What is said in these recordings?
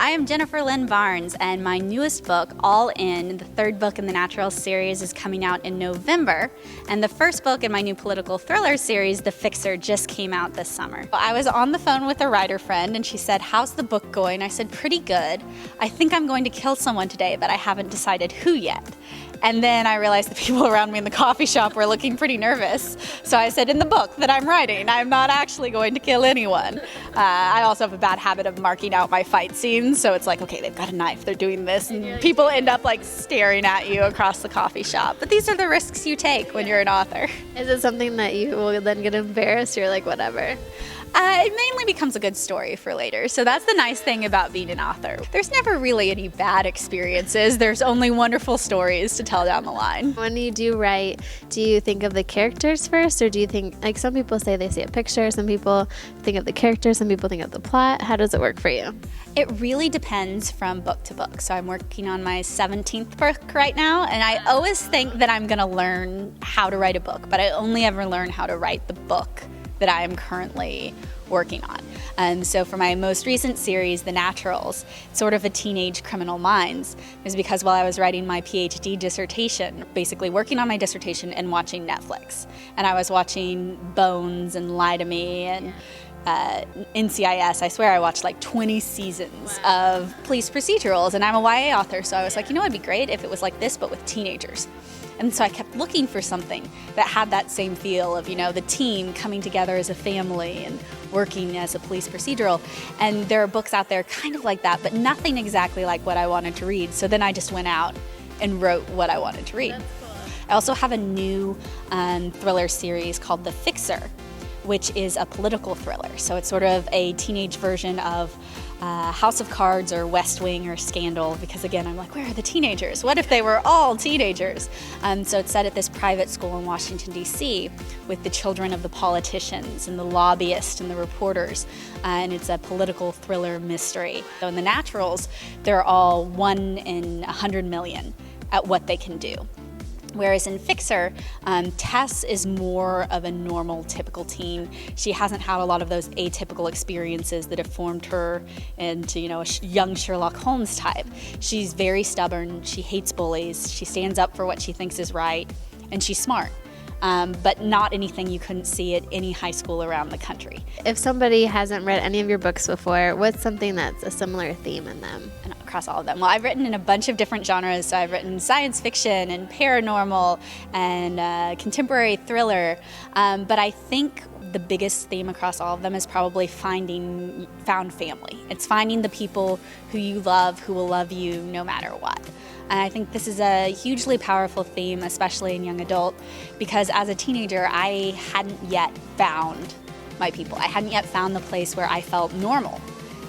I am Jennifer Lynn Barnes, and my newest book, All In, the third book in the Naturals series, is coming out in November. And the first book in my new political thriller series, The Fixer, just came out this summer. I was on the phone with a writer friend, and she said, "How's the book going?" I said, "Pretty good. I think I'm going to kill someone today, but I haven't decided who yet." And then I realized the people around me in the coffee shop were looking pretty nervous. So I said, in the book that I'm writing, I'm not actually going to kill anyone. I also have a bad habit of marking out my fight scenes. So it's like, okay, they've got a knife, they're doing this. And people end up like staring at you across the coffee shop. But these are the risks you take when you're an author. Is it something that you will then get embarrassed or like whatever? It mainly becomes a good story for later. So that's the nice thing about being an author. There's never really any bad experiences. There's only wonderful stories to tell down the line. When you do write, do you think of the characters first, or do you think, like some people say they see a picture, some people think of the characters, some people think of the plot? How does it work for you? It really depends from book to book. So I'm working on my 17th book right now, and I always think that I'm gonna learn how to write a book, but I only ever learn how to write the book that I am currently working on. So for my most recent series, The Naturals, sort of a teenage Criminal Minds, is because while I was writing my PhD dissertation, basically working on my dissertation and watching Netflix. And I was watching Bones and Lie to Me and NCIS. I swear I watched like 20 seasons of police procedurals, and I'm a YA author, so I was like, you know, it'd be great if it was like this, but with teenagers. And so I kept looking for something that had that same feel of, you know, the team coming together as a family and working as a police procedural. And there are books out there kind of like that, but nothing exactly like what I wanted to read. So then I just went out and wrote what I wanted to read. That's cool. I also have a new thriller series called The Fixer, which is a political thriller. So it's sort of a teenage version of House of Cards or West Wing or Scandal, because again, I'm like, where are the teenagers? What if they were all teenagers? So it's set at this private school in Washington, D.C. with the children of the politicians and the lobbyists and the reporters, and it's a political thriller mystery. So in The Naturals, they're all 1 in 100 million at what they can do. Whereas in Fixer, Tess is more of a normal, typical teen. She hasn't had a lot of those atypical experiences that have formed her into, you know, a young Sherlock Holmes type. She's very stubborn, she hates bullies, she stands up for what she thinks is right, and she's smart. But not anything you couldn't see at any high school around the country. If somebody hasn't read any of your books before, what's something that's a similar theme in them? And across all of them. Well, I've written in a bunch of different genres. So I've written science fiction and paranormal and contemporary thriller. But I think the biggest theme across all of them is probably found family. It's finding the people who you love, who will love you no matter what. And I think this is a hugely powerful theme, especially in young adult, because as a teenager, I hadn't yet found my people. I hadn't yet found the place where I felt normal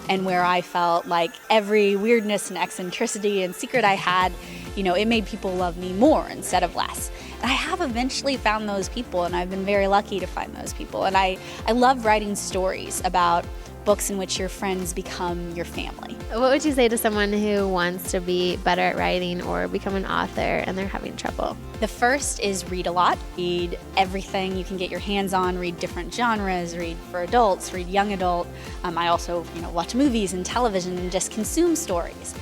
and where I felt like every weirdness and eccentricity and secret I had, you know, it made people love me more instead of less. And I have eventually found those people, and I've been very lucky to find those people. And I love writing stories about books in which your friends become your family. What would you say to someone who wants to be better at writing or become an author and they're having trouble? The first is read a lot. Read everything you can get your hands on. Read different genres. Read for adults. Read young adult. I also, watch movies and television and just consume stories.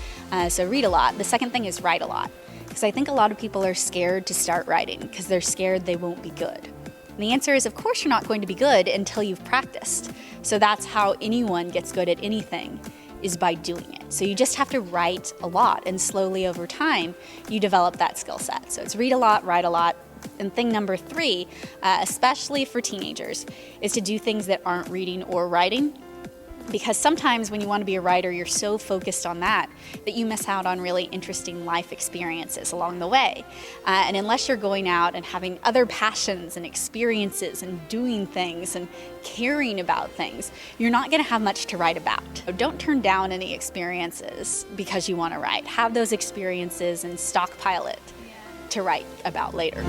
So read a lot. The second thing is write a lot, because I think a lot of people are scared to start writing because they're scared they won't be good. And the answer is, of course, you're not going to be good until you've practiced. So that's how anyone gets good at anything, is by doing it. So you just have to write a lot, and slowly over time, you develop that skill set. So it's read a lot, write a lot. And thing number 3, especially for teenagers, is to do things that aren't reading or writing. Because sometimes when you want to be a writer, you're so focused on that you miss out on really interesting life experiences along the way. And unless you're going out and having other passions and experiences and doing things and caring about things, you're not going to have much to write about. So don't turn down any experiences because you want to write. Have those experiences and stockpile it to write about later.